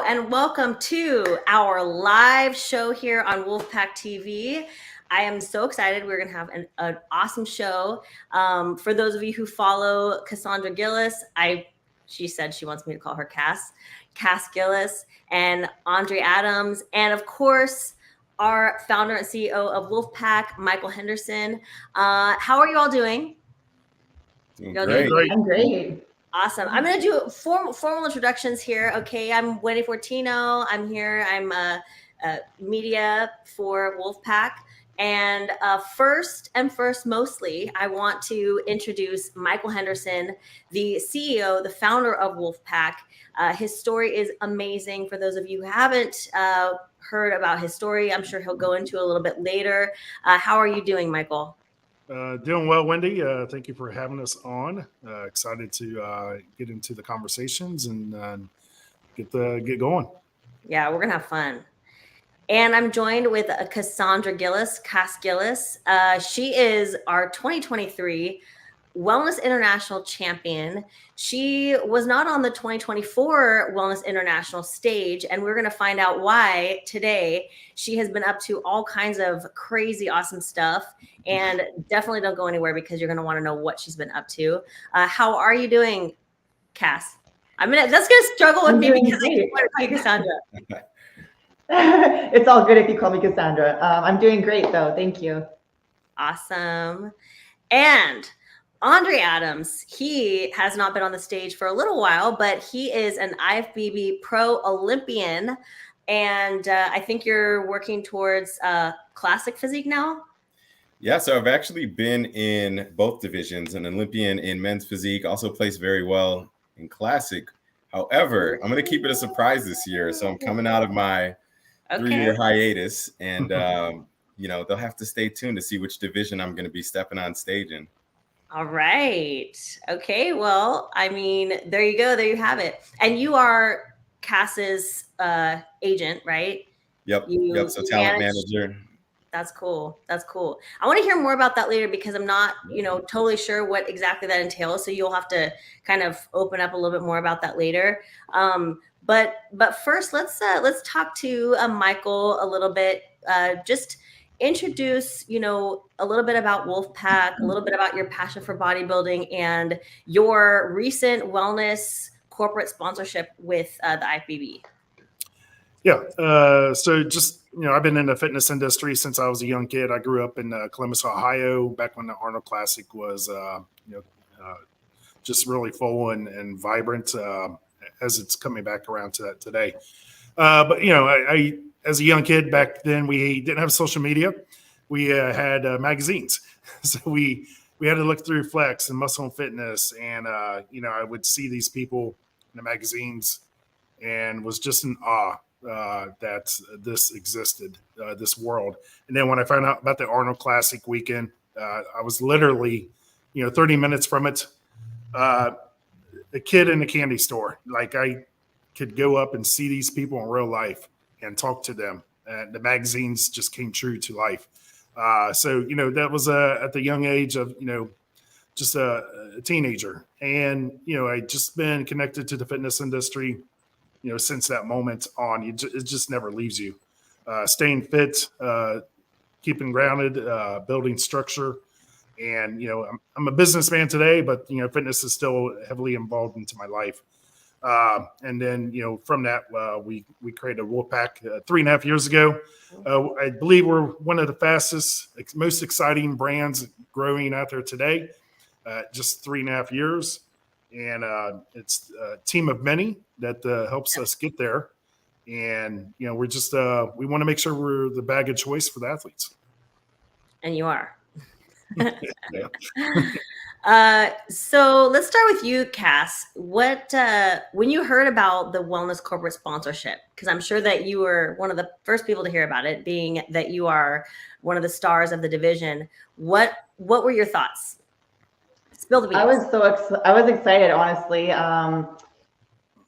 and welcome to our live show here on WOLFpak TV. I am so excited. We're going to have an awesome show. For those of you who follow Kassandra Gillis, she said she wants me to call her Cass Gillis, and Andre Adams, and of course, our founder and CEO of WOLFpak, Michael Henderson. How are you all doing? Great. I'm great. Awesome. I'm going to do formal introductions here. Okay, I'm Wendy Fortino. I'm here. I'm media for WOLFpak. And first mostly, I want to introduce Michael Henderson, the CEO, the founder of WOLFpak. His story is amazing. For those of you who haven't heard about his story, I'm sure he'll go into a little bit later. How are you doing, Michael? Doing well, Wendy. Thank you for having us on. Excited to get into the conversations and get going. Yeah, we're gonna have fun. And I'm joined with Kassandra Gillis, Cass Gillis. She is our 2023 Wellness International champion. She was not on the 2024 Wellness International stage, and we're going to find out why today. She has been up to all kinds of crazy, awesome stuff, and definitely don't go anywhere because you're going to want to know what she's been up to. How are you doing, Cass? That's going to struggle with me because I want to call you Kassandra. It's all good if you call me Kassandra. I'm doing great, though. Thank you. Awesome. And Andre Adams, he has not been on the stage for a little while, but he is an IFBB Pro Olympian. And I think you're working towards classic physique now? Yeah, so I've actually been in both divisions, an Olympian in men's physique, also placed very well in classic. However, I'm going to keep it a surprise this year. So I'm coming out of my 3-year hiatus, and they'll have to stay tuned to see which division I'm going to be stepping on stage in. All right. Okay. Well, I mean, there you go. There you have it. And you are Cass's agent, right? Yep. So talent manager. That's cool. That's cool. I want to hear more about that later because I'm not, totally sure what exactly that entails. So you'll have to kind of open up a little bit more about that later. But first, let's talk to Michael a little bit. Just introduce, a little bit about WOLFpak, a little bit about your passion for bodybuilding, and your recent wellness corporate sponsorship with the IFBB. Yeah. So just, I've been in the fitness industry since I was a young kid. I grew up in Columbus, Ohio, back when the Arnold Classic was, just really full and vibrant as it's coming back around to that today. But, I as a young kid back then, we didn't have social media. We had magazines. So we had to look through Flex and Muscle and Fitness. And, I would see these people in the magazines and was just in awe that this existed, this world. And then when I found out about the Arnold Classic weekend, I was literally, 30 minutes from it, a kid in a candy store. Like I could go up and see these people in real life and talk to them. And the magazines just came true to life. So, that was at the young age of, just a teenager. And, I just been connected to the fitness industry, since that moment on. It just never leaves you. Staying fit, keeping grounded, building structure. And, I'm a businessman today, but, fitness is still heavily involved into my life. And then, from that, we created WOLFpak 3.5 years ago. I believe we're one of the fastest, most exciting brands growing out there today, just 3.5 years. And it's a team of many that helps us get there. And, we're just, we want to make sure we're the bag of choice for the athletes. And you are. So let's start with you, Cass. What when you heard about the wellness corporate sponsorship, because I'm sure that you were one of the first people to hear about it, being that you are one of the stars of the division. What were your thoughts? Spill the beans. I was excited, honestly.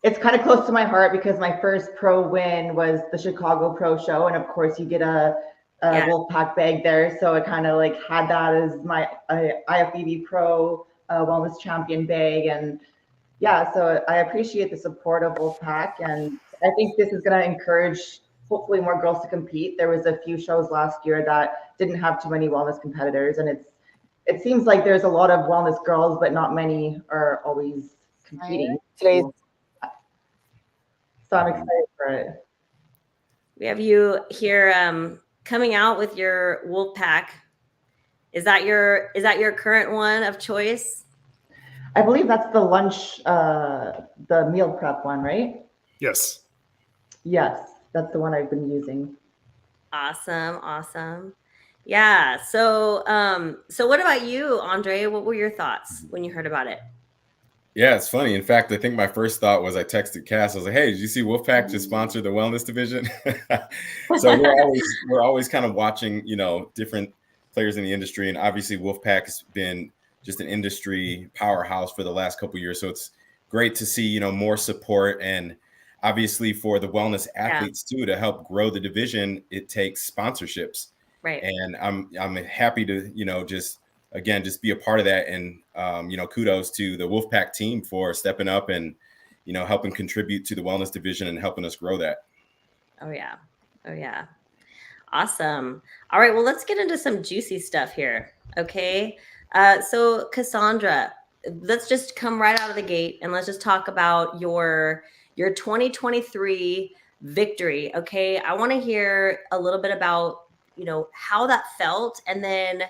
It's kind of close to my heart because my first pro win was the Chicago Pro Show, and of course you get a WOLFpak bag there. So I kind of like had that as my IFBB Pro Wellness Champion bag. And yeah, so I appreciate the support of WOLFpak. And I think this is going to encourage hopefully more girls to compete. There was a few shows last year that didn't have too many wellness competitors, and it seems like there's a lot of wellness girls, but not many are always competing. So I'm excited for it. We have you here coming out with your WOLFpak. Is that your current one of choice? I believe that's the lunch, the meal prep one, right? Yes. Yes, that's the one I've been using. Awesome. Yeah. So what about you, Andre? What were your thoughts when you heard about it? Yeah, it's funny. In fact, I think my first thought was I texted Cass. I was like, "Hey, did you see WOLFpak just sponsored the wellness division?" So we're always kind of watching, different players in the industry, and obviously WOLFpak has been just an industry powerhouse for the last couple of years. So it's great to see, more support, and obviously for the wellness athletes too, to help grow the division, it takes sponsorships. Right. And I'm happy to, just be a part of that. And, kudos to the WOLFpak team for stepping up and, helping contribute to the wellness division and helping us grow that. Oh yeah. Awesome. All right. Well, let's get into some juicy stuff here. Okay. So Kassandra, let's just come right out of the gate and let's just talk about your 2023 victory. Okay. I want to hear a little bit about, how that felt. And then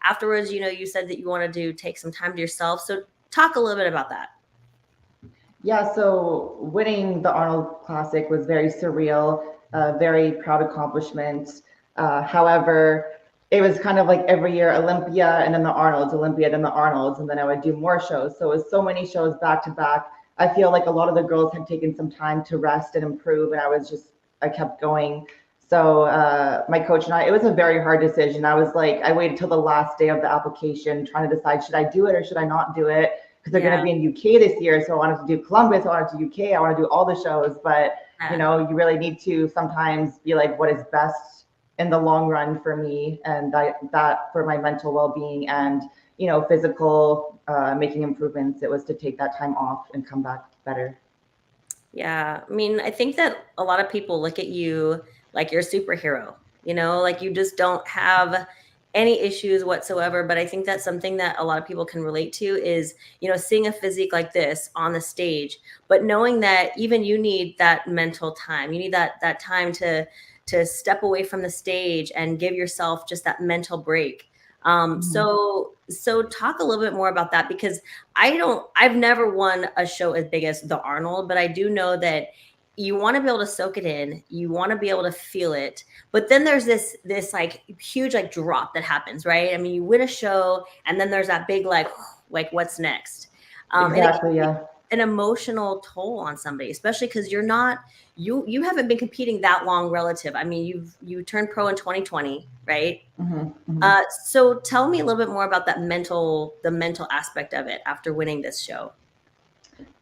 afterwards, you said that you wanted to take some time to yourself. So talk a little bit about that. Yeah. So winning the Arnold Classic was very surreal, very proud accomplishment. However, it was kind of like every year Olympia and then the Arnolds, Olympia, then the Arnolds, and then I would do more shows. So it was so many shows back to back. I feel like a lot of the girls had taken some time to rest and improve, and I kept going. So my coach and it was a very hard decision. I waited till the last day of the application trying to decide, should I do it or should I not do it? Because they're going to be in UK this year. So I wanted to do Columbus, I wanted to do UK, I want to do all the shows. But, you really need to sometimes be like, what is best in the long run for me, and that for my mental well-being and physical making improvements, it was to take that time off and come back better. Yeah, I mean, I think that a lot of people look at you like you're a superhero, like you just don't have any issues whatsoever. But I think that's something that a lot of people can relate to is, seeing a physique like this on the stage, but knowing that even you need that mental time, you need that time to step away from the stage and give yourself just that mental break. So talk a little bit more about that, because I've never won a show as big as the Arnold, but I do know that you want to be able to soak it in, you want to be able to feel it, but then there's this like huge like drop that happens, right? I mean, you win a show and then there's that big like what's next? Exactly. Yeah. An emotional toll on somebody, especially because you haven't been competing that long relative. I mean, you turned pro in 2020, right? Mm-hmm. So tell me a little bit more about the mental aspect of it after winning this show.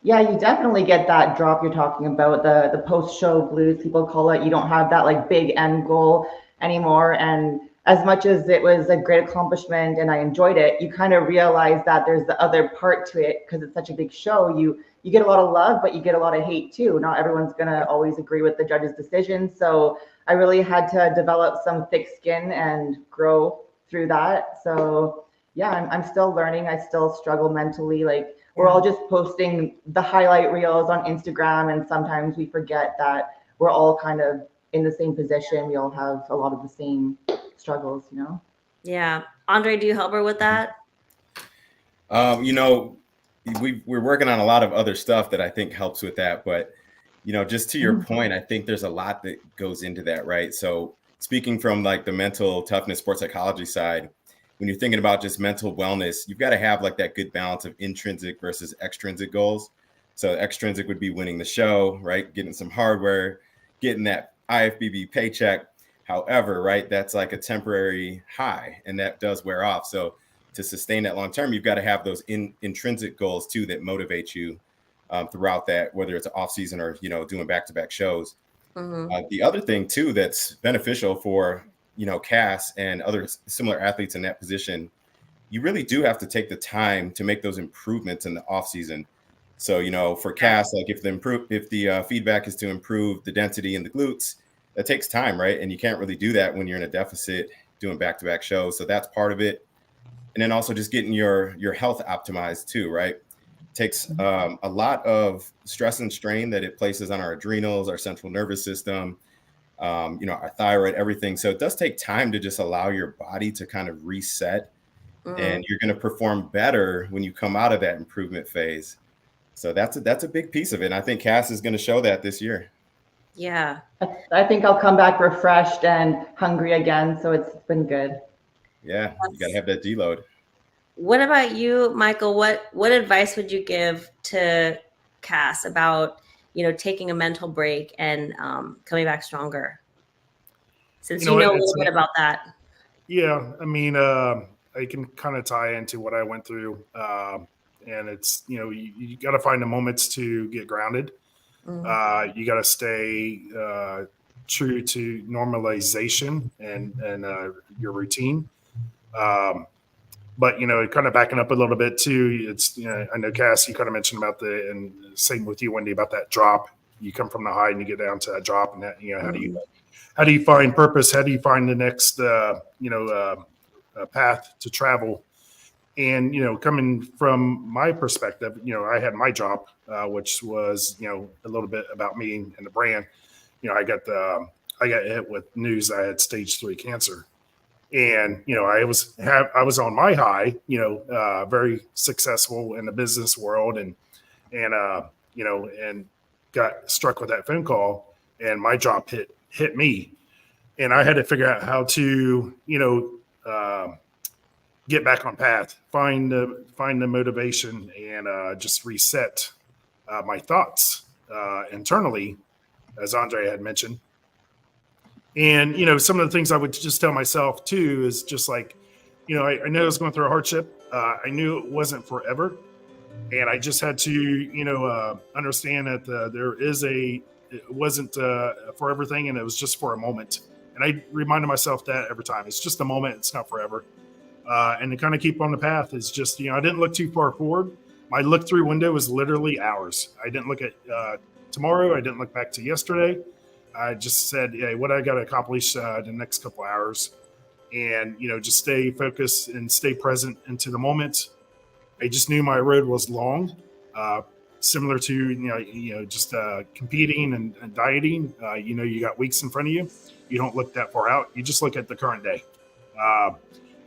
Yeah, you definitely get that drop you're talking about, the post-show blues, people call it. You don't have that like big end goal anymore. And as much as it was a great accomplishment and I enjoyed it, you kind of realize that there's the other part to it, because it's such a big show. You get a lot of love, but you get a lot of hate too. Not everyone's gonna always agree with the judge's decision. So I really had to develop some thick skin and grow through that. So yeah, I'm still learning. I still struggle mentally. Like, we're all just posting the highlight reels on Instagram, and sometimes we forget that we're all kind of in the same position. We all have a lot of the same struggles, Yeah. Andre, do you help her with that? We're working on a lot of other stuff that I think helps with that. But, just to your point, I think there's a lot that goes into that, right? So speaking from like the mental toughness, sports psychology side, when you're thinking about just mental wellness, you've got to have like that good balance of intrinsic versus extrinsic goals. So extrinsic would be winning the show, right? Getting some hardware, getting that IFBB paycheck. However, right, that's like a temporary high, and that does wear off. So to sustain that long term, you've got to have those intrinsic goals too that motivate you throughout that, whether it's off season or doing back-to-back shows. The other thing too that's beneficial for Cass and other similar athletes in that position, you really do have to take the time to make those improvements in the off season. So, you know, for Cass, like if the feedback is to improve the density in the glutes, that takes time, right? And you can't really do that when you're in a deficit doing back-to-back shows. So that's part of it. And then also just getting your health optimized too, right? Takes a lot of stress and strain that it places on our adrenals, our central nervous system, you know, our thyroid, everything. So it does take time to just allow your body to kind of reset, and you're going to perform better when you come out of that improvement phase. So that's a big piece of it. And I think Cass is going to show that this year. Yeah. I think I'll come back refreshed and hungry again. So it's been good. Yeah, you got to have that deload. What about you, Michael? What advice would you give to Cass about, you know, taking a mental break and coming back stronger? Since you know a little bit about that. Yeah, I mean, I can kind of tie into what I went through, and it's, you know, you got to find the moments to get grounded. You got to stay true to normalization and your routine. But, you know, kind of backing up a little bit too, it's, you know, I know Cass, you kind of mentioned about and same with you, Wendy, about that drop. You come from the high and you get down to that drop, and that, you know, how do you find purpose? How do you find the next, path to travel? And, you know, coming from my perspective, you know, I had my job, which was, you know, a little bit about me and the brand. You know, I got hit with news that I had stage 3 cancer. And, you know, I was on my high, you know, very successful in the business world, and you know, and got struck with that phone call, and my job hit me, and I had to figure out how to, you know, get back on path, find the motivation, and just reset my thoughts internally, as Andre had mentioned. And, you know, some of the things I would just tell myself too is just like, you know, I knew I was going through a hardship. I knew it wasn't forever. And I just had to, you know, understand that it wasn't for everything, and it was just for a moment. And I reminded myself that every time. It's just a moment. It's not forever. And to kind of keep on the path is just, you know, I didn't look too far forward. My look-through window was literally hours. I didn't look at tomorrow. I didn't look back to yesterday. I just said, hey, what I got to accomplish the next couple hours, and, you know, just stay focused and stay present into the moment. I just knew my road was long, similar to, you know, just competing and dieting. You know, you got weeks in front of you. You don't look that far out. You just look at the current day.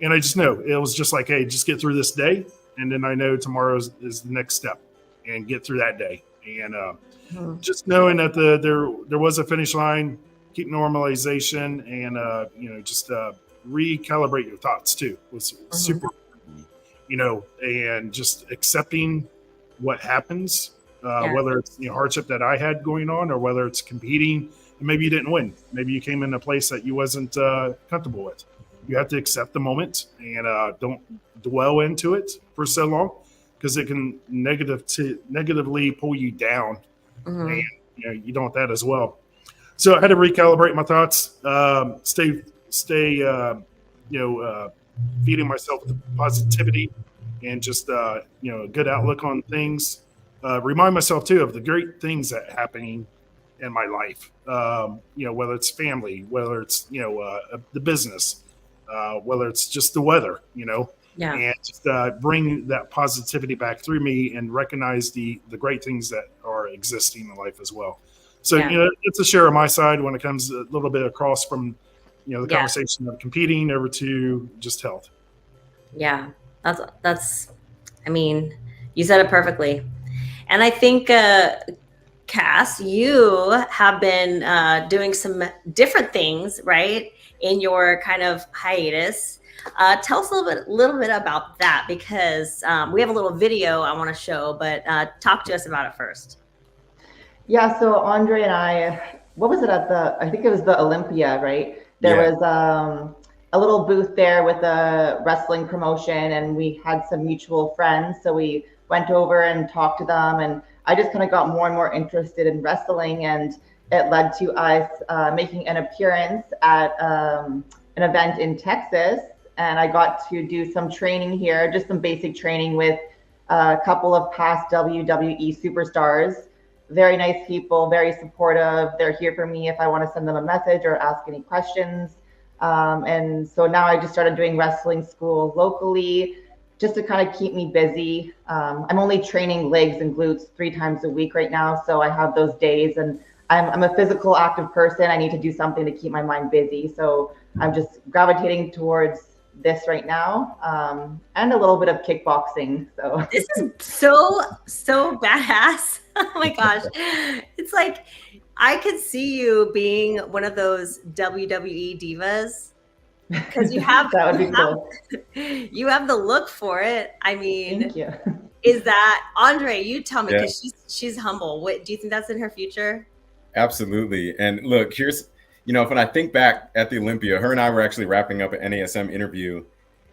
And I just know it was just like, hey, just get through this day. And then I know tomorrow is the next step, and get through that day. And just knowing that there was a finish line, keep normalization, and you know, just recalibrate your thoughts too was super important, you know, and just accepting what happens, whether it's, you know, hardship that I had going on, or whether it's competing and maybe you didn't win, maybe you came in a place that you wasn't comfortable with. You have to accept the moment, and don't dwell into it for so long, because it can negatively pull you down. And, you know, you don't want that as well. So I had to recalibrate my thoughts, stay, you know, feeding myself with positivity, and just, you know, a good outlook on things. Remind myself too of the great things that are happening in my life. You know, whether it's family, whether it's, you know, the business, whether it's just the weather, you know. Yeah. And just bring that positivity back through me, and recognize the great things that are existing in life as well. So, you know, it's a share of my side when it comes a little bit across from, you know, the conversation of competing over to just health. Yeah. That's, I mean, you said it perfectly. And I think, Cass, you have been doing some different things, right, in your kind of hiatus. Tell us a little bit about that, because we have a little video I want to show, but talk to us about it first. Yeah, so Andre and I, what was it I think it was the Olympia, right? There was a little booth there with a wrestling promotion, and we had some mutual friends. So we went over and talked to them, and I just kind of got more and more interested in wrestling, and it led to us making an appearance at an event in Texas. And I got to do some training here, just some basic training with a couple of past WWE superstars. Very nice people, very supportive. They're here for me if I want to send them a message or ask any questions. And so now I just started doing wrestling school locally just to kind of keep me busy. I'm only training legs and glutes 3 times a week right now. So I have those days, and I'm a physical active person. I need to do something to keep my mind busy. So I'm just gravitating towards this right now, and a little bit of kickboxing. So this is so badass. Oh my gosh. It's like I could see you being one of those WWE divas, because you have that would be cool. You have the look for it. I mean, Thank you. Is that Andre? You tell me, Yeah. because she's humble. What do you think that's in her future? Absolutely. And look, here's, when I think back at the Olympia, her and I were actually wrapping up an NASM interview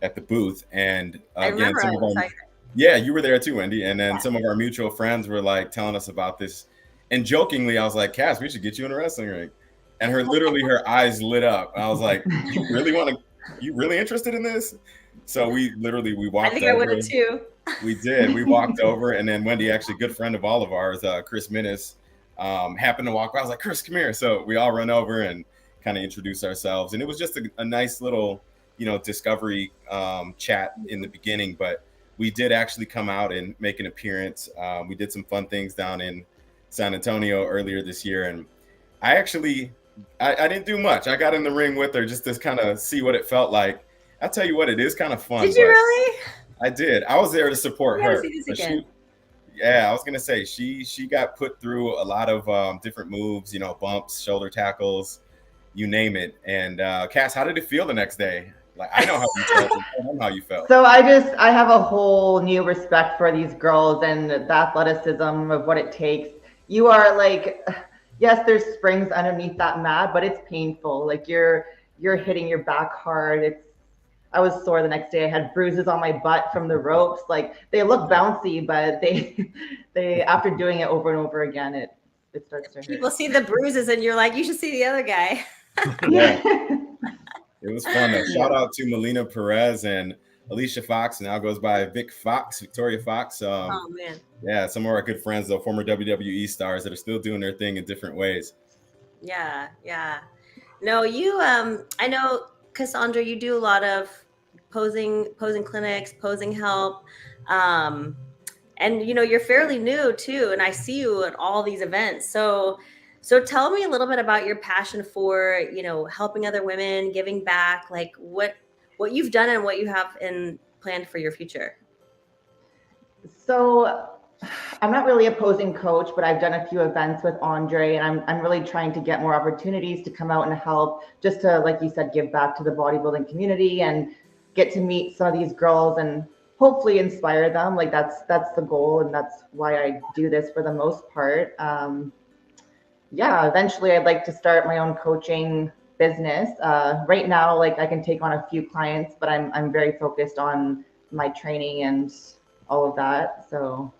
at the booth. And I again, remember. yeah, you were there too, Wendy. And then some of our mutual friends were like telling us about this. And jokingly, I was like, Cass, we should get you in a wrestling ring. And her eyes lit up. I was like, you really interested in this? So we walked over. I think I would have too. We did. We walked over, and then Wendy, actually a good friend of all of ours, Chris Minnis, happened to walk by. I was like, Chris, come here. So we all run over and kind of introduce ourselves. And it was just a nice little, discovery chat in the beginning. But we did actually come out and make an appearance. We did some fun things down in San Antonio earlier this year. And I didn't do much. I got in the ring with her just to kind of see what it felt like. I'll tell you what, it is kind of fun. Did you really? I did. I was there to support her. See this again. I was gonna say she got put through a lot of different moves, bumps, shoulder tackles, you name it. And Cass, how did it feel the next day? Like, I know how you felt. I know how you felt. So I have a whole new respect for these girls and the athleticism of what it takes. You are like, yes, there's springs underneath that mat, but it's painful. Like you're hitting your back hard. I was sore the next day. I had bruises on my butt from the ropes. Like, they look bouncy, but they after doing it over and over again, it starts to hurt. People see the bruises and you're like, you should see the other guy. Yeah. It was fun though. Shout out to Melina Perez and Alicia Fox, now goes by Victoria Fox. Oh man. Yeah, some of our good friends though, former WWE stars that are still doing their thing in different ways. Yeah. No, you I know, Kassandra, you do a lot of posing clinics, posing help. And you're fairly new too, and I see you at all these events. So tell me a little bit about your passion for, helping other women, giving back, like what you've done and what you have planned for your future. So I'm not really a posing coach, but I've done a few events with Andre, and I'm really trying to get more opportunities to come out and help, just to, like you said, give back to the bodybuilding community and get to meet some of these girls and hopefully inspire them. Like that's the goal, and that's why I do this for the most part. Eventually I'd like to start my own coaching business. Right now, like, I can take on a few clients, but I'm very focused on my training and all of that. So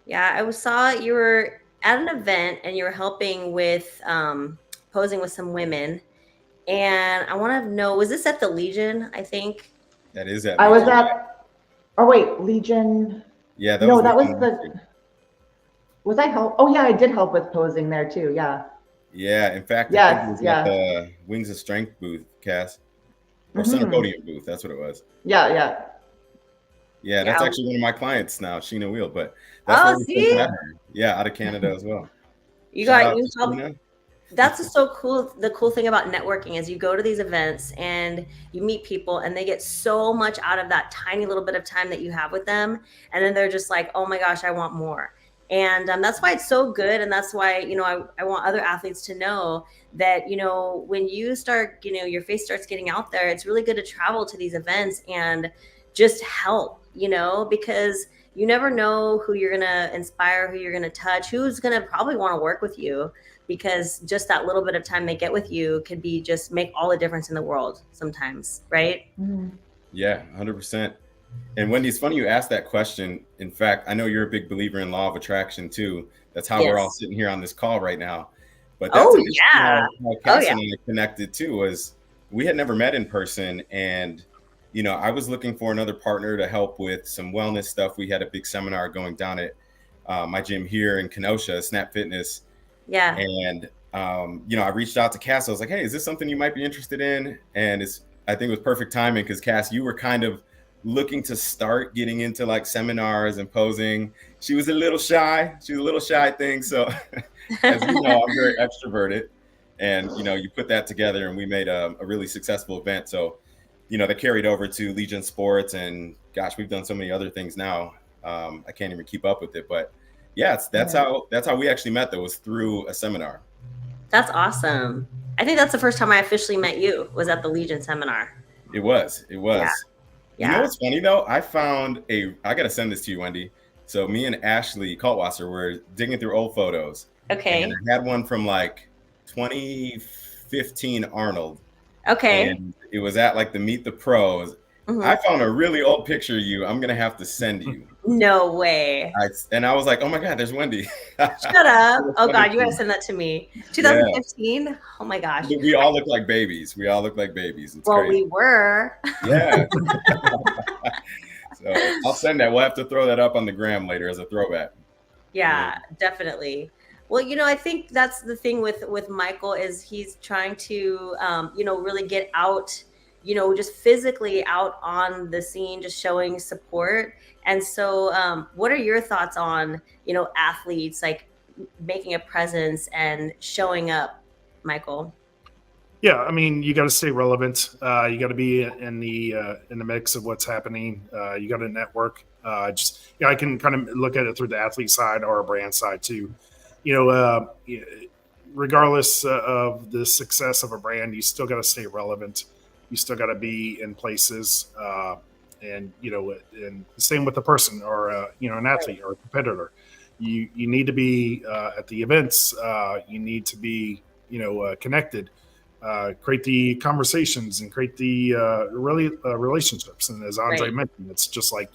yeah, I saw you were at an event and you were helping with posing with some women, and I want to know, was this at the Legion? I think that is at. I was at. Oh wait, Legion. Yeah, that was the. Was I help? Oh yeah, I did help with posing there too. Yeah. Yeah, in fact, yes, I think it was at the Wings of Strength booth, Cass, or Center Podium booth. That's what it was. Yeah, that's actually one of my clients now, Sheena Wheel. But that's see? Yeah, out of Canada as well. You got you help. That's so cool. The cool thing about networking is you go to these events and you meet people, and they get so much out of that tiny little bit of time that you have with them, and then they're just like, oh my gosh, I want more. And that's why it's so good. And that's why, I want other athletes to know that, when you start, your face starts getting out there, it's really good to travel to these events and just help, because you never know who you're going to inspire, who you're going to touch, who's going to probably want to work with you, because just that little bit of time they get with you could be just make all the difference in the world sometimes. Right. Mm-hmm. Yeah, 100%. And Wendy, it's funny you asked that question. In fact, I know you're a big believer in law of attraction too. That's how we're all sitting here on this call right now. But that's how Cass and I connected too, was we had never met in person, and I was looking for another partner to help with some wellness stuff. We had a big seminar going down at my gym here in Kenosha, Snap Fitness. Yeah. And, I reached out to Cass. I was like, hey, is this something you might be interested in? And I think it was perfect timing because Cass, you were kind of looking to start getting into like seminars and posing. She was a little shy. She was a little shy thing. So as you know, I'm very extroverted. And, you put that together and we made a really successful event. So, that carried over to Legion Sports, and gosh, we've done so many other things now. I can't even keep up with it, but yeah, that's how we actually met, though, was through a seminar. That's awesome. I think that's the first time I officially met you, was at the Legion seminar. It was. Yeah. You know what's funny though? I gotta send this to you, Wendy. So me and Ashley Kaltwasser were digging through old photos. Okay. And I had one from like 2015 Arnold. Okay. And it was at like the Meet the Pros. Mhm. I found a really old picture of you. I'm gonna have to send you. No way. I was like, oh my God, there's Wendy. Shut up. Oh God, you gotta send that to me. 2015? Yeah. Oh my gosh. We all look like babies. It's well, crazy. We were. Yeah. So I'll send that. We'll have to throw that up on the gram later as a throwback. Yeah, definitely. Well, I think that's the thing with Michael, is he's trying to, really get out, just physically out on the scene, just showing support. And so what are your thoughts on, athletes like making a presence and showing up, Michael? Yeah, I mean, you got to stay relevant. You got to be in the mix of what's happening. You got to network. I can kind of look at it through the athlete side or a brand side too. Regardless of the success of a brand, you still got to stay relevant. You still got to be in places, and same with the person or an athlete or a competitor. You need to be at the events. You need to be connected. Create the conversations and create the relationships. And as Andre mentioned, it's just like,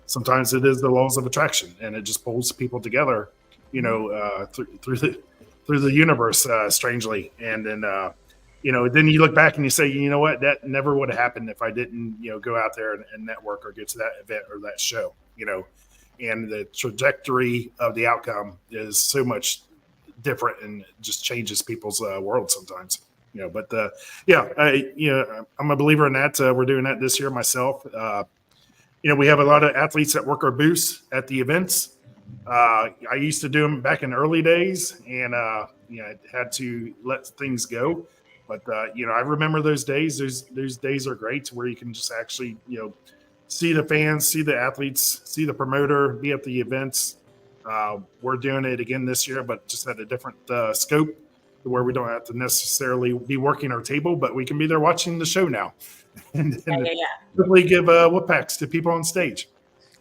sometimes it is the laws of attraction, and it just pulls people together, through the universe, strangely. And then, then you look back and you say, you know what, that never would have happened if I didn't, go out there and network or get to that event or that show, and the trajectory of the outcome is so much different and just changes people's world sometimes. But I'm a believer in that. We're doing that this year myself. We have a lot of athletes that work our booths at the events. I used to do them back in the early days, and had to let things go. But I remember those days. Those days are great, where you can just actually see the fans, see the athletes, see the promoter, be at the events. We're doing it again this year, but just at a different scope, where we don't have to necessarily be working our table, but we can be there watching the show now. and really give WOLFpaks to people on stage.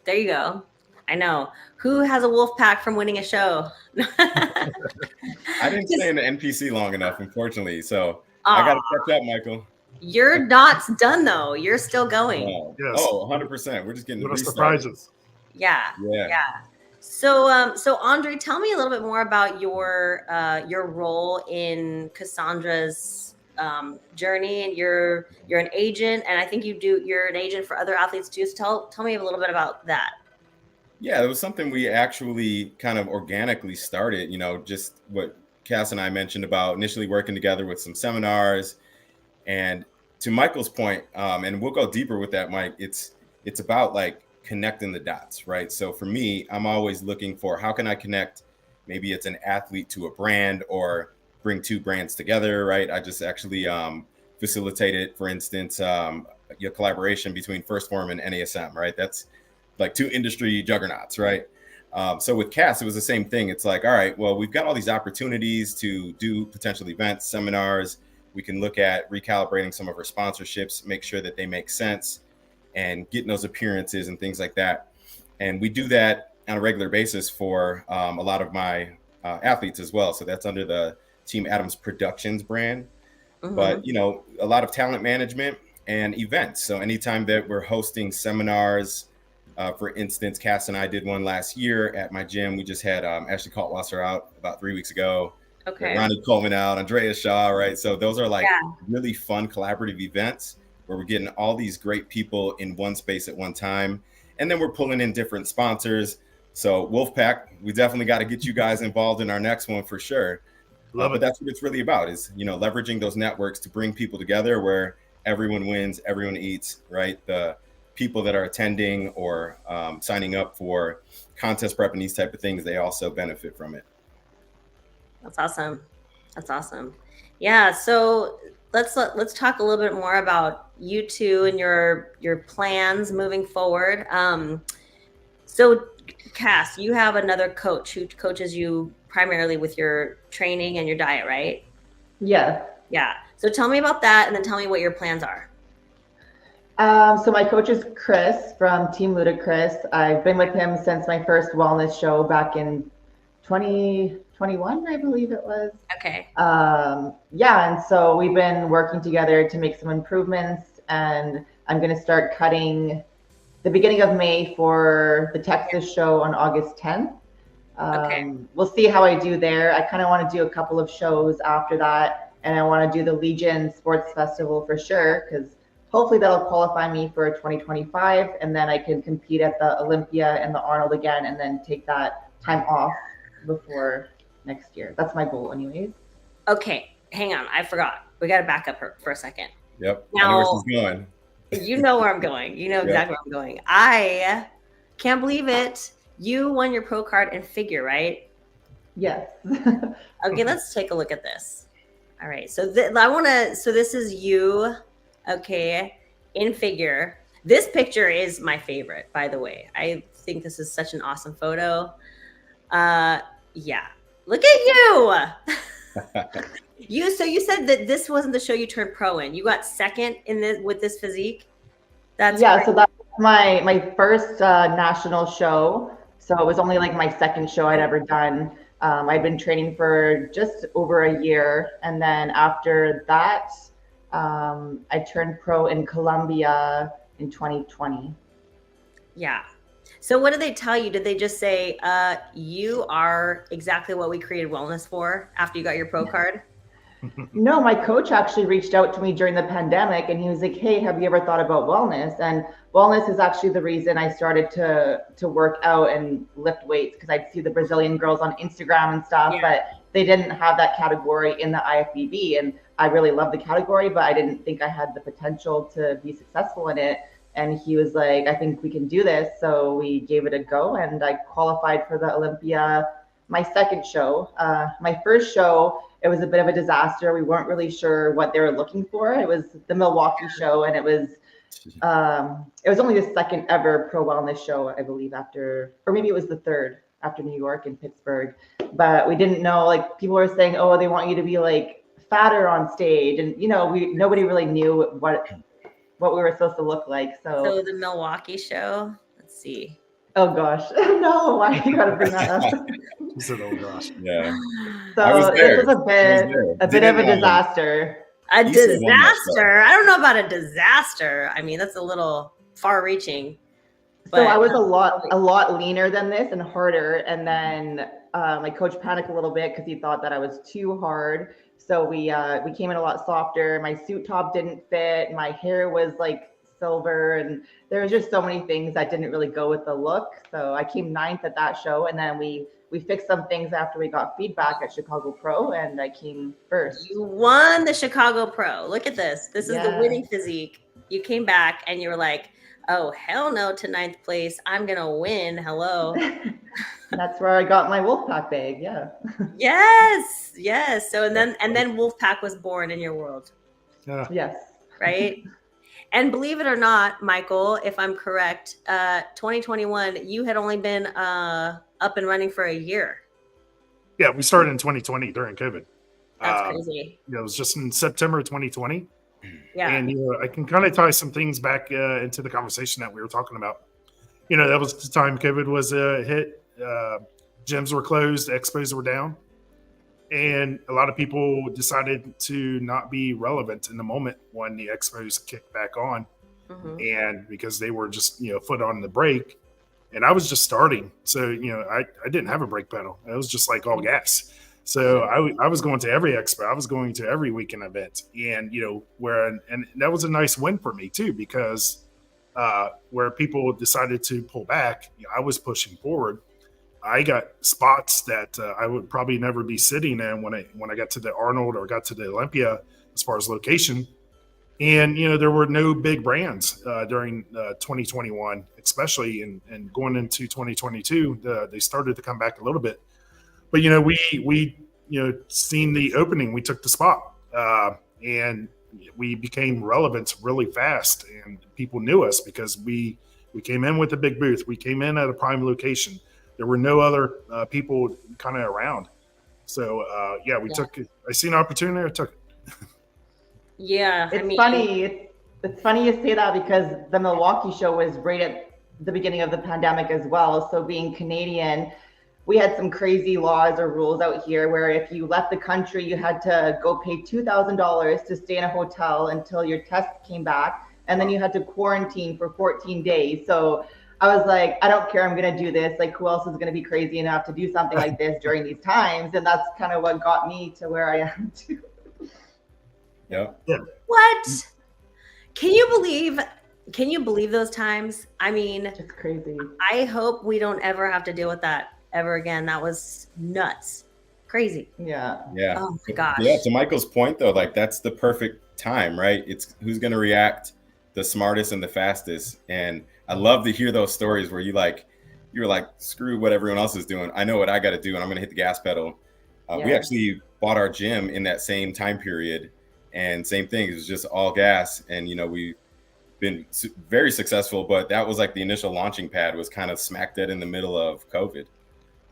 There you go. I know. Who has a WOLFpak from winning a show? I didn't stay in the NPC long enough, unfortunately. So I got to catch up, Michael. You're not done, though. You're still going. Yes. 100%. We're just getting little surprises. Yeah. So, Andre, tell me a little bit more about your role in Kassandra's journey. And you're an agent, and I think you're an agent for other athletes too. So tell me a little bit about that. Yeah, it was something we actually kind of organically started. Just what Cass and I mentioned about initially working together with some seminars, and to Michael's point, and we'll go deeper with that, Mike. It's about like connecting the dots, right? So for me, I'm always looking for how can I connect, maybe it's an athlete to a brand or bring two brands together, right? I just actually facilitated, for instance, your collaboration between First Form and NASM, right? That's like two industry juggernauts, right? So with Cass, it was the same thing. It's like, all right, well, we've got all these opportunities to do potential events, seminars. We can look at recalibrating some of our sponsorships, make sure that they make sense, and getting those appearances and things like that. And we do that on a regular basis for a lot of my athletes as well. So that's under the Team Adams Productions brand. Mm-hmm. But, a lot of talent management and events. So anytime that we're hosting seminars, for instance, Cass and I did one last year at my gym. We just had Ashley Kaltwasser out about 3 weeks ago. Okay. Ronnie Coleman out, Andrea Shaw, right? So those are like really fun collaborative events where we're getting all these great people in one space at one time. And then we're pulling in different sponsors. So WOLFpak, we definitely got to get you guys involved in our next one for sure. Love it. But that's what it's really about, is, you know, leveraging those networks to bring people together where everyone wins, everyone eats, right? The people that are attending or signing up for contest prep and these type of things, they also benefit from it. That's awesome. That's awesome. Yeah. So let's talk a little bit more about you two and your plans moving forward. So Cass, you have another coach who coaches you primarily with your training and your diet, right? Yeah. Yeah. So tell me about that, and then tell me what your plans are. So my coach is Chris from Team Ludacris. I've been with him since my first wellness show back in 2021, I believe it was. Okay. Yeah, and so we've been working together to make some improvements, and I'm going to start cutting the beginning of May for the Texas show on August 10th. Okay. We'll see how I do there. I kind of want to do a couple of shows after that, and I want to do the Legion Sports Festival for sure, because hopefully that'll qualify me for 2025, and then I can compete at the Olympia and the Arnold again, and then take that time off before next year. That's my goal anyways. Okay, hang on. I forgot. We got to back up for a second. Yep. Now, I know where she's going. You know where I'm going. You know exactly where I'm going. I can't believe it. You won your pro card in figure, right? Yes. Okay, let's take a look at this. All right. So so this is you, okay, in figure. This picture is my favorite, by the way. I think this is such an awesome photo. Yeah. Look at you. So you said that this wasn't the show you turned pro in. You got second in this with this physique. That's yeah. great. So that was my first national show. So it was only like my second show I'd ever done. I'd been training for just over a year, and then after that, I turned pro in Colombia in 2020. Yeah. So what did they tell you? Did they just say, you are exactly what we created wellness for after you got your pro card? No, my coach actually reached out to me during the pandemic, and he was like, hey, have you ever thought about wellness? And wellness is actually the reason I started to work out and lift weights, because I'd see the Brazilian girls on Instagram and stuff, but they didn't have that category in the IFBB. And I really love the category, but I didn't think I had the potential to be successful in it. And he was like, I think we can do this. So we gave it a go, and I qualified for the Olympia, my second show. My first show, it was a bit of a disaster. We weren't really sure what they were looking for. It was the Milwaukee show, and it was only the second ever pro wellness show, I believe, or maybe it was the third after New York and Pittsburgh. But we didn't know, like, people were saying, oh, they want you to be like fatter on stage, and nobody really knew what we were supposed to look like. So the Milwaukee show. Let's see. Oh gosh, no! Why you gotta bring that up? She said, "Oh gosh." Yeah. So this was a bit of a disaster. A disaster? I don't know about a disaster. I mean, that's a little far-reaching. So I was a lot leaner than this and harder, and then my coach panicked a little bit because he thought that I was too hard. So we came in a lot softer. My suit top didn't fit. My hair was like silver, and there was just so many things that didn't really go with the look. So I came 9th at that show, and then we fixed some things after we got feedback at Chicago Pro, and I came first. You won the Chicago Pro. Look at this. This is the winning physique. You came back and you were like, oh, hell no to 9th place. I'm going to win. Hello. That's where I got my WOLFpak bag. Yeah. Yes. So, and then WOLFpak was born in your world. Yes. Right. And believe it or not, Michael, if I'm correct, 2021, you had only been up and running for a year. Yeah, we started in 2020 during COVID. That's crazy. It was just in September of 2020. Yeah. And I can kind of tie some things back into the conversation that we were talking about. That was the time COVID was hit. Gyms were closed, expos were down. And a lot of people decided to not be relevant in the moment when the expos kicked back on. Mm-hmm. And because they were just, foot on the brake. And I was just starting. So, I didn't have a brake pedal. It was just like all gas. So I was going to every expo. I was going to every weekend event, and and that was a nice win for me too, because where people decided to pull back, I was pushing forward. I got spots that I would probably never be sitting in when I got to the Arnold or got to the Olympia as far as location. And there were no big brands during 2021, especially, and going into 2022, they started to come back a little bit. But we seen the opening, we took the spot, and we became relevant really fast, and people knew us because we came in with a big booth. We came in at a prime location. There were no other people kind of around. So I seen an opportunity, I took it. Yeah. It's funny. It's funny you say that, because the Milwaukee show was right at the beginning of the pandemic as well. So being Canadian, we had some crazy laws or rules out here where if you left the country, you had to go pay $2,000 to stay in a hotel until your test came back. And then you had to quarantine for 14 days. So I was like, I don't care. I'm going to do this. Like, who else is going to be crazy enough to do something like this during these times? And that's kind of what got me to where I am too. Yeah. What? Can you believe those times? I mean, It's crazy. I hope we don't ever have to deal with that ever again. That was nuts. Crazy. Yeah. Yeah. Oh my gosh. Yeah. To Michael's point though, like that's the perfect time, right? It's who's going to react the smartest and the fastest. And I love to hear those stories where you're like, screw what everyone else is doing. I know what I got to do, and I'm going to hit the gas pedal. We actually bought our gym in that same time period, and same thing. It was just all gas. And, we've been very successful, but that was like the initial launching pad was kind of smack dead in the middle of COVID.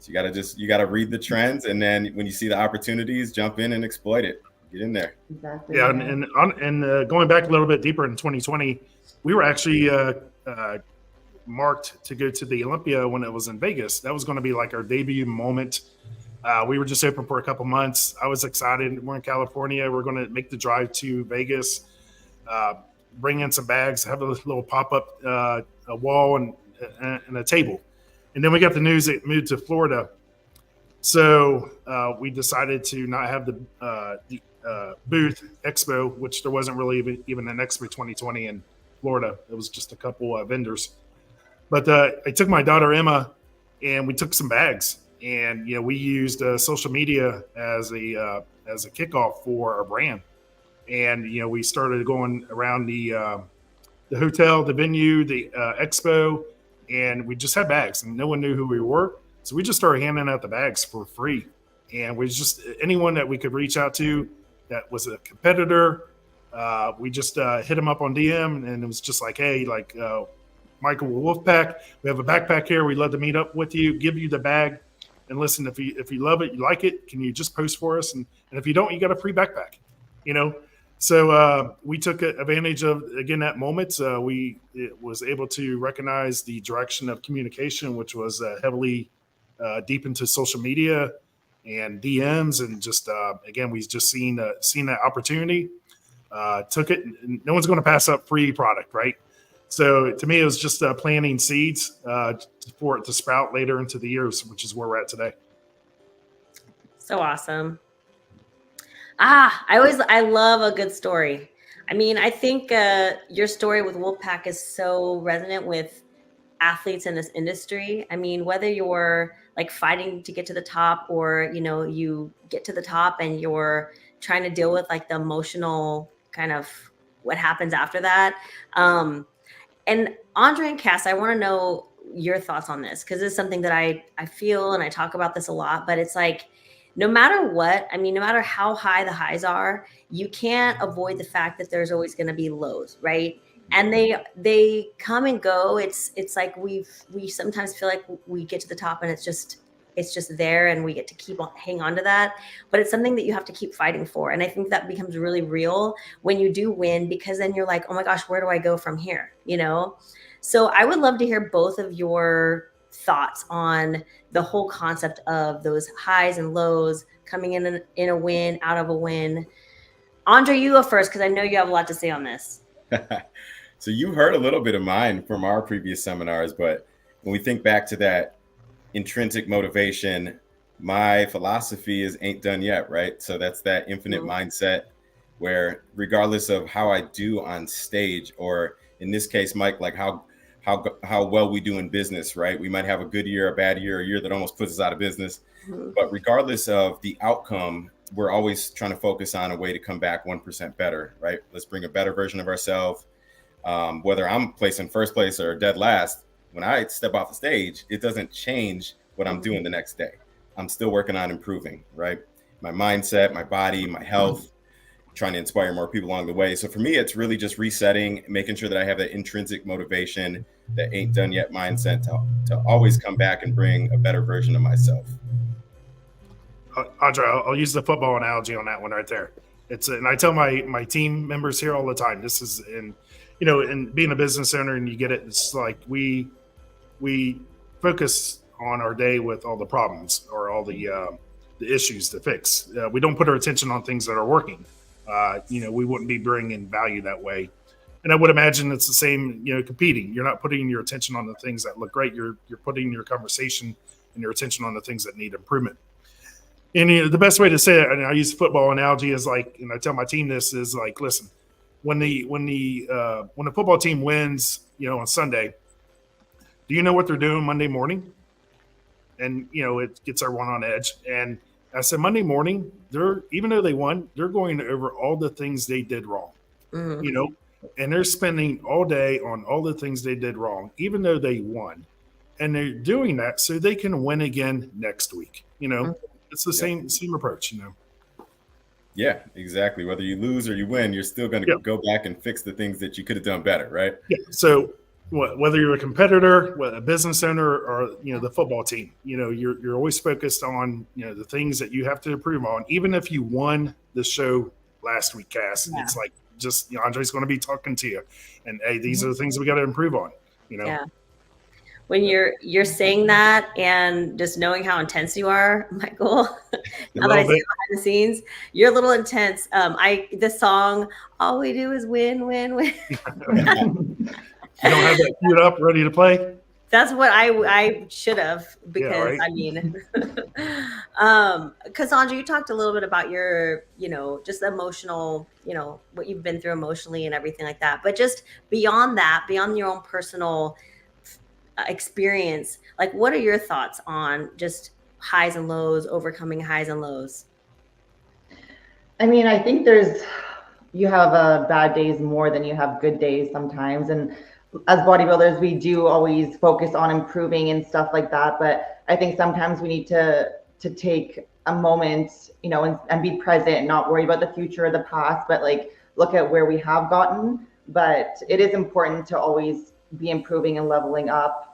So you got to read the trends. And then when you see the opportunities, jump in and exploit it. Get in there. Exactly. Yeah. And going back a little bit deeper in 2020, we were actually marked to go to the Olympia when it was in Vegas. That was going to be like our debut moment. We were just open for a couple months. I was excited. We're in California. We're going to make the drive to Vegas, bring in some bags, have a little pop-up a wall and a table. And then we got the news it moved to Florida. So we decided to not have the booth expo, which there wasn't really even an expo 2020 in Florida. It was just a couple vendors. But I took my daughter Emma, and we took some bags, and we used social media as a kickoff for our brand, and we started going around the hotel, the venue, the expo, and we just had bags, and no one knew who we were, so we just started handing out the bags for free, and we just anyone that we could reach out to that was a competitor, we just hit them up on DM, and it was just like, hey, like. Michael WOLFpak, we have a backpack here. We'd love to meet up with you, give you the bag, and listen. If you love it, you like it, can you just post for us? And if you don't, you got a free backpack. So we took advantage of again that moment. We was able to recognize the direction of communication, which was heavily deep into social media and DMs, and just again we just seen that opportunity, took it. And no one's going to pass up free product, right? So to me, it was just planting seeds for it to sprout later into the years, which is where we're at today. So awesome. I love a good story. I mean, I think your story with WOLFpak is so resonant with athletes in this industry. I mean, whether you're like fighting to get to the top, or you get to the top and you're trying to deal with like the emotional kind of what happens after that. And Andre and Cass, I want to know your thoughts on this, because it's something that I feel, and I talk about this a lot, but it's like, no matter what, I mean, no matter how high the highs are, you can't avoid the fact that there's always going to be lows, right? And they come and go. It's like we sometimes feel like we get to the top and it's just there, and we get to hang on to that. But it's something that you have to keep fighting for. And I think that becomes really real when you do win, because then you're like, oh my gosh, where do I go from here? So I would love to hear both of your thoughts on the whole concept of those highs and lows, coming in a win, out of a win. Andre, you go first, because I know you have a lot to say on this. So you heard a little bit of mine from our previous seminars, but when we think back to that intrinsic motivation, my philosophy is ain't done yet, right? So that's that infinite mindset where regardless of how I do on stage, or in this case, Mike, like how well we do in business, right? We might have a good year, a bad year, a year that almost puts us out of business. But regardless of the outcome, we're always trying to focus on a way to come back 1% better, right? Let's bring a better version of ourselves. Whether I'm placing first place or dead last, when I step off the stage, it doesn't change what I'm doing the next day. I'm still working on improving, right? My mindset, my body, my health, trying to inspire more people along the way. So for me, it's really just resetting, making sure that I have that intrinsic motivation, that ain't done yet mindset to always come back and bring a better version of myself. Andre, I'll use the football analogy on that one right there. And I tell my team members here all the time, this is in being a business owner, and you get it. It's like we focus on our day with all the problems or all the issues to fix. We don't put our attention on things that are working. We wouldn't be bringing value that way. And I would imagine it's the same, competing. You're not putting your attention on the things that look great. You're putting your conversation and your attention on the things that need improvement. And the best way to say it, and I use the football analogy, is like, and I tell my team this, is like, listen, when the football team wins, on Sunday, do you know what they're doing Monday morning? And it gets everyone on edge. And I said, Monday morning, even though they won, they're going over all the things they did wrong. And they're spending all day on all the things they did wrong, even though they won. And they're doing that so they can win again next week. It's the same approach, Yeah, exactly. Whether you lose or you win, you're still going to go back and fix the things that you could have done better, right? Yeah. So whether you're a competitor, a business owner, or the football team, you're always focused on the things that you have to improve on. Even if you won the show last week, Cass, it's like just Andre's going to be talking to you, and hey, these are the things we got to improve on. Yeah. When you're saying that and just knowing how intense you are, Michael, now that I see behind the scenes, you're a little intense. The song, all we do is win, win, win. You don't have that queued up, ready to play? That's what I should have, because Kassandra, you talked a little bit about your, just emotional, what you've been through emotionally and everything like that. But just beyond that, beyond your own personal experience, like, what are your thoughts on just highs and lows, overcoming highs and lows? I mean, I think you have bad days more than you have good days sometimes. And as bodybuilders, we do always focus on improving and stuff like that. But I think sometimes we need to take a moment, and be present and not worry about the future or the past, but like look at where we have gotten. But it is important to always be improving and leveling up.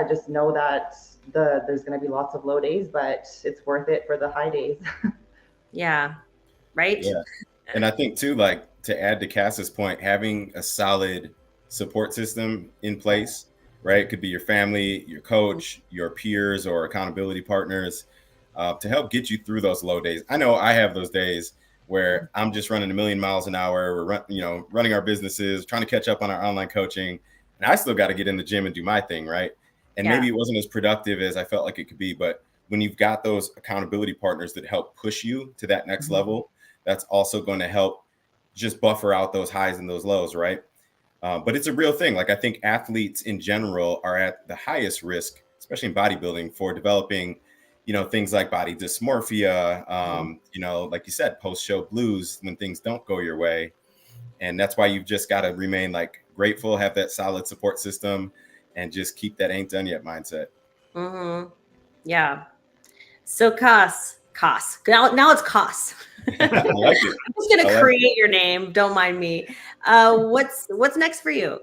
Just know that there's going to be lots of low days, but it's worth it for the high days. Yeah. Right. Yeah. And I think too, like, to add to Cass's point, having a solid support system in place, right? It could be your family, your coach, your peers, or accountability partners, to help get you through those low days. I know I have those days where I'm just running a million miles an hour. We're running our businesses, trying to catch up on our online coaching, and I still got to get in the gym and do my thing, right? And maybe it wasn't as productive as I felt like it could be, but when you've got those accountability partners that help push you to that next level, that's also going to help just buffer out those highs and those lows, right? But it's a real thing. Like, I think athletes in general are at the highest risk, especially in bodybuilding, for developing, things like body dysmorphia, like you said, post-show blues when things don't go your way. And that's why you've just got to remain like grateful, have that solid support system, and just keep that ain't done yet mindset. Yeah. So Kass. Now it's Kass. I like it. I'm just gonna create your name. Don't mind me. What's next for you?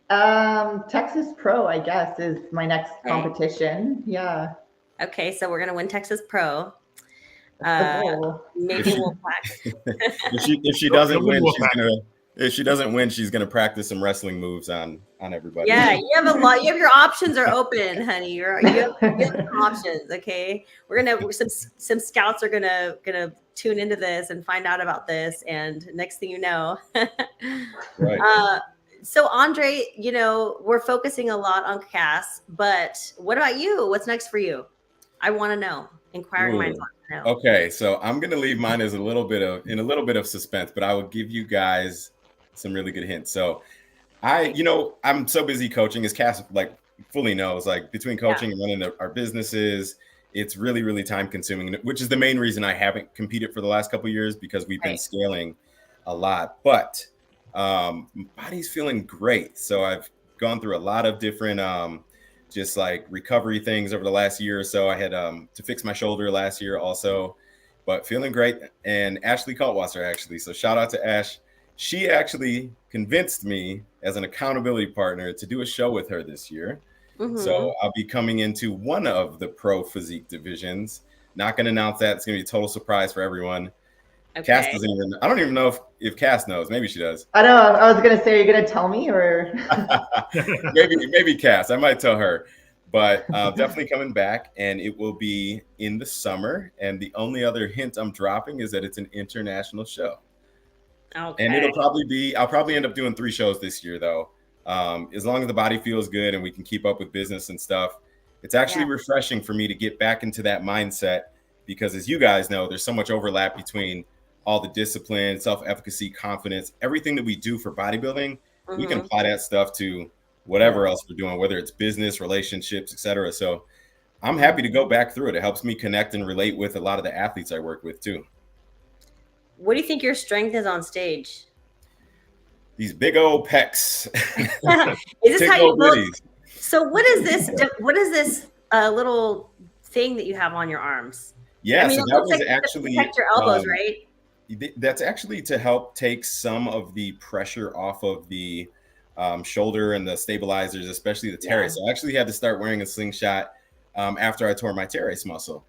Texas Pro, I guess, is my next competition. Yeah. Okay, so we're gonna win Texas Pro. Maybe WOLFpak. If she doesn't win, If she doesn't win, she's gonna practice some wrestling moves on everybody. Yeah, you have a lot. You have your options are open, honey. You have options. Okay, we're gonna some scouts are gonna tune into this and find out about this, and next thing you know, right. So Andre, we're focusing a lot on Cass, but what about you? What's next for you? I want to know. Inquiring minds want to know. Okay, so I'm gonna leave mine as a little bit of suspense, but I will give you guys some really good hints. So I'm so busy coaching, as Cass like fully knows, like between coaching and running our businesses, it's really, really time consuming, which is the main reason I haven't competed for the last couple of years, because we've been scaling a lot. But my body's feeling great. So I've gone through a lot of different just like recovery things over the last year or so. I had to fix my shoulder last year also, but feeling great. And Ashley Kaltwasser, actually. So shout out to Ash. She actually convinced me as an accountability partner to do a show with her this year. Mm-hmm. So I'll be coming into one of the pro physique divisions. Not going to announce that. It's going to be a total surprise for everyone. Okay. Cass doesn't even, I don't even know if Cass knows. Maybe she does. I know. I was going to say, are you going to tell me or? maybe Cass. I might tell her. But definitely coming back, and it will be in the summer. And the only other hint I'm dropping is that it's an international show. Okay. And I'll probably end up doing 3 shows this year, though. As long as the body feels good and we can keep up with business and stuff. It's actually refreshing for me to get back into that mindset, because as you guys know, there's so much overlap between all the discipline, self-efficacy, confidence, everything that we do for bodybuilding. We can apply that stuff to whatever else we're doing, whether it's business, relationships, etc. So I'm happy to go back through it. It helps me connect and relate with a lot of the athletes I work with too. What do you think your strength is on stage? These big old pecs. Is this how you build? So what is this? What is this little thing that you have on your arms? Yeah, so that was actually protect your elbows, right? That's actually to help take some of the pressure off of the shoulder and the stabilizers, especially the teres. So I actually had to start wearing a slingshot after I tore my teres muscle.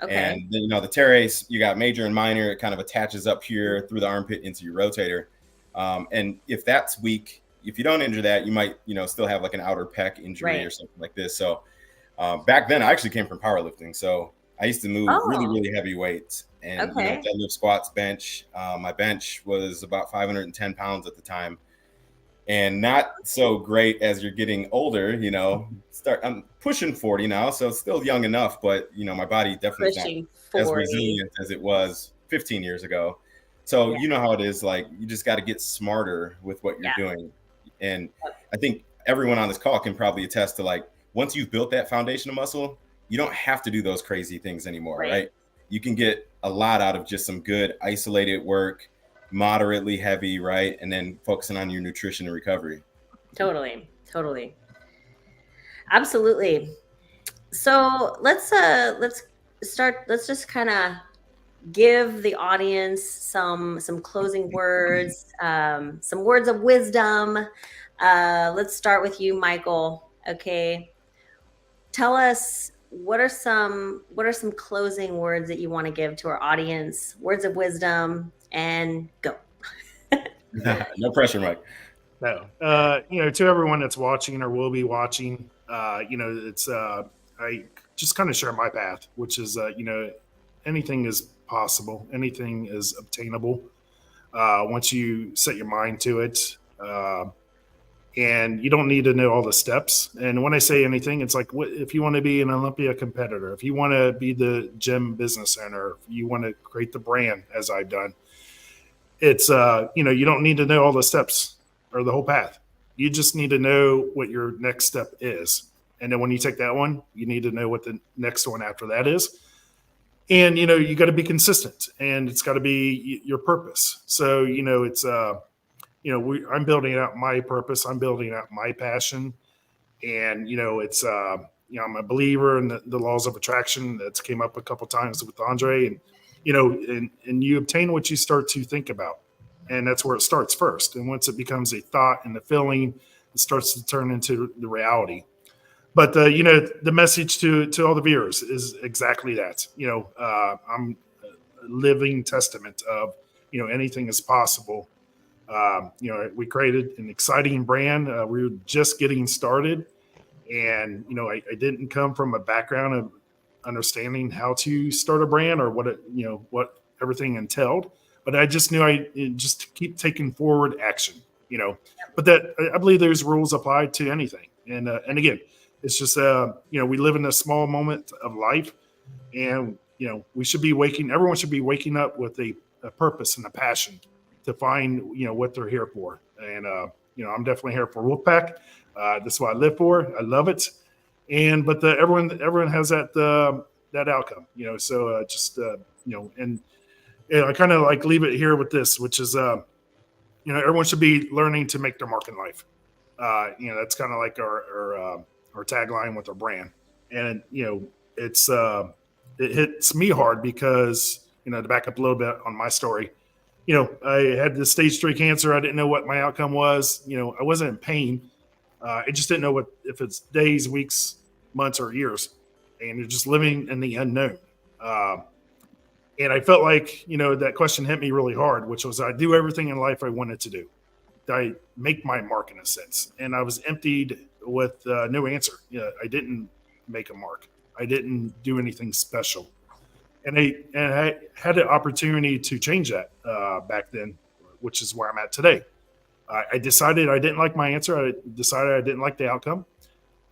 Okay. And then, the teres, you got major and minor. It kind of attaches up here through the armpit into your rotator. And if that's weak, if you don't injure that, you might, still have like an outer pec injury or something like this. So back then I actually came from powerlifting. So I used to move really, really heavy weights and deadlift, squats, bench. My bench was about 510 pounds at the time. And not so great as you're getting older, I'm pushing 40 now, so it's still young enough, but my body definitely not as resilient as it was 15 years ago. So you know how it is, like you just got to get smarter with what you're doing. And I think everyone on this call can probably attest to, like, once you've built that foundation of muscle, you don't have to do those crazy things anymore, right? You can get a lot out of just some good isolated work, moderately heavy, right? And then focusing on your nutrition and recovery. Totally. Absolutely. So let's start. Let's just kind of give the audience some closing words, some words of wisdom. Let's start with you, Michael. Okay. Tell us, what are some closing words that you want to give to our audience? Words of wisdom, and go. No pressure, Mike. No. To everyone that's watching or will be watching, it's I just kind of share my path, which is anything is possible, anything is obtainable once you set your mind to it. And you don't need to know all the steps. And when I say anything, it's like, if you want to be an Olympia competitor, if you want to be the gym business owner, if you want to create the brand, as I've done, it's, you don't need to know all the steps or the whole path. You just need to know what your next step is. And then when you take that one, you need to know what the next one after that is. And, you got to be consistent, and it's got to be your purpose. So, it's, I'm building out my purpose. I'm building out my passion. And, it's, I'm a believer in the laws of attraction. That's came up a couple of times with Andre. And, and you obtain what you start to think about. And that's where it starts first. And once it becomes a thought and a feeling, it starts to turn into the reality. But, the message to all the viewers is exactly that. I'm a living testament of, anything is possible. We created an exciting brand. We were just getting started. And, I didn't come from a background of understanding how to start a brand or what everything entailed. But I just knew I just keep taking forward action. you know, but that I believe those rules apply to anything. And again, it's just, you know, we live in a small moment of life, and, you know, everyone should be waking up with a purpose and a passion to find, you know, what they're here for. And, you know, I'm definitely here for WOLFpak. This is what I live for. I love it. But everyone has that outcome, you know, so just, you know, and I kind of like leave it here with this, which is, you know, everyone should be learning to make their mark in life. You know, that's kind of like our tagline with our brand. And, you know, it hits me hard because, you know, to back up a little bit on my story, you know, I had this stage 3 cancer. I didn't know what my outcome was. You know, I wasn't in pain. I just didn't know if it's days, weeks, months, or years. And you're just living in the unknown. And I felt like, you know, that question hit me really hard, which was, I do everything in life I wanted to do. I make my mark in a sense. And I was emptied with no answer. Yeah, I didn't make a mark. I didn't do anything special. And I had the opportunity to change that back then, which is where I'm at today. I decided I didn't like my answer. I decided I didn't like the outcome.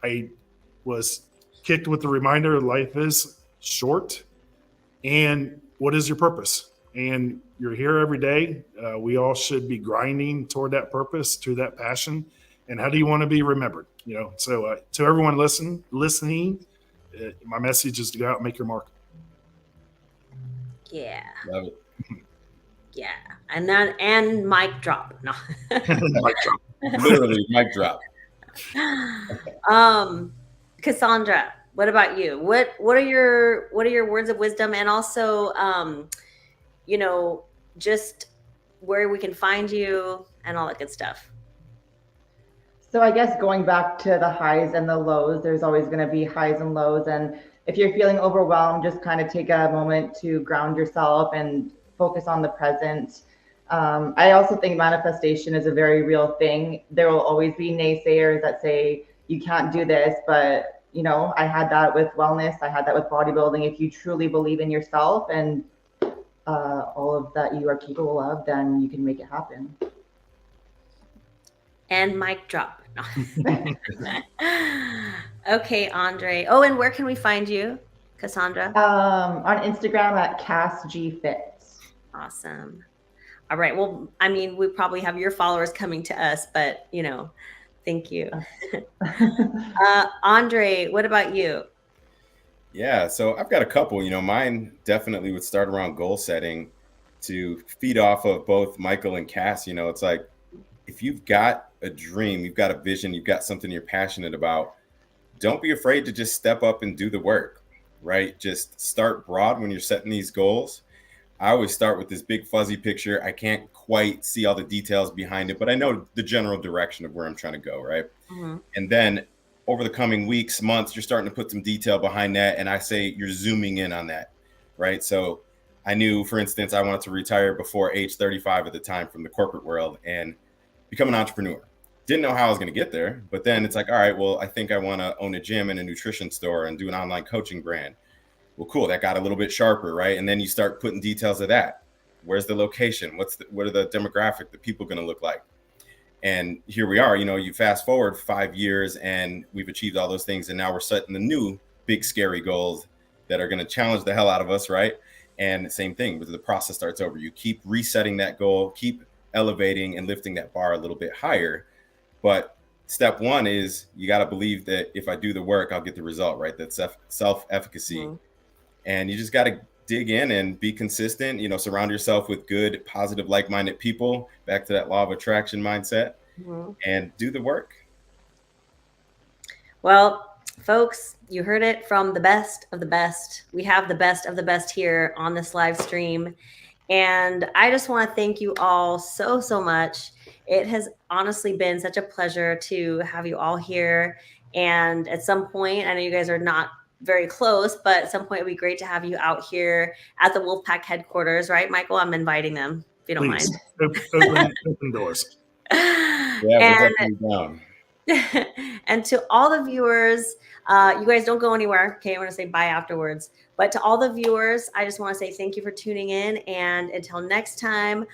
I was kicked with the reminder life is short. And what is your purpose? And you're here every day. We all should be grinding toward that purpose, to that passion. And how do you want to be remembered? You know, so to everyone listening, my message is to go out and make your mark. Yeah. Love it. Yeah. And mic drop. No. Mic drop. Literally, mic drop. Kassandra, what about you? What are your words of wisdom, and also, you know, just where we can find you and all that good stuff? So I guess going back to the highs and the lows, there's always going to be highs and lows. And if you're feeling overwhelmed, just kind of take a moment to ground yourself and focus on the present. I also think manifestation is a very real thing. There will always be naysayers that say you can't do this, but you know, I had that with wellness. I had that with bodybuilding. If you truly believe in yourself and all of that you are capable of, then you can make it happen. And mic drop. Okay, Andre. Oh, and where can we find you, Kassandra? On Instagram at CassGFit. Awesome. All right. Well, I mean, we probably have your followers coming to us, but you know, thank you. Andre, what about you? Yeah, so I've got a couple. You know, mine definitely would start around goal setting to feed off of both Michael and Cass. You know, it's like, if you've got a dream, you've got a vision, you've got something you're passionate about, don't be afraid to just step up and do the work, right? Just start broad when you're setting these goals. I always start with this big fuzzy picture. I can't quite see all the details behind it, but I know the general direction of where I'm trying to go, right? Mm-hmm. And then over the coming weeks, months, you're starting to put some detail behind that. And I say you're zooming in on that, right? So I knew, for instance, I wanted to retire before age 35 at the time from the corporate world and become an entrepreneur. Didn't know how I was going to get there, but then it's like, all right, well, I think I want to own a gym and a nutrition store and do an online coaching brand. Well, cool. That got a little bit sharper, right? And then you start putting details of that. Where's the location? What are the demographic, the people going to look like? And here we are, you know, you fast forward 5 years and we've achieved all those things. And now we're setting the new big, scary goals that are going to challenge the hell out of us, right? And the same thing, but the process starts over. You keep resetting that goal, keep elevating and lifting that bar a little bit higher. But step one is you got to believe that if I do the work, I'll get the result, right? That's self-efficacy. Mm-hmm. And you just got to dig in and be consistent, you know, surround yourself with good, positive, like-minded people, back to that law of attraction mindset, mm-hmm. and do the work. Well, folks, you heard it from the best of the best. We have the best of the best here on this live stream. And I just want to thank you all so, so much. It has honestly been such a pleasure to have you all here. And at some point, I know you guys are not very close, but at some point it'd be great to have you out here at the WOLFpak headquarters, right, Michael? I'm inviting them, if you don't mind. Open doors. Yeah, we're definitely down. And to all the viewers, you guys don't go anywhere. Okay, I want to say bye afterwards. But to all the viewers, I just want to say thank you for tuning in. And until next time,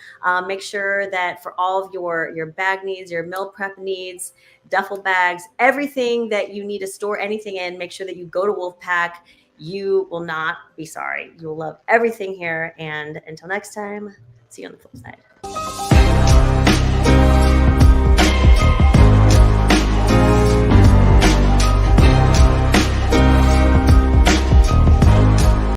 make sure that for all of your bag needs, your meal prep needs, duffel bags, everything that you need to store anything in, make sure that you go to WOLFpak. You will not be sorry. You will love everything here. And until next time, see you on the flip side.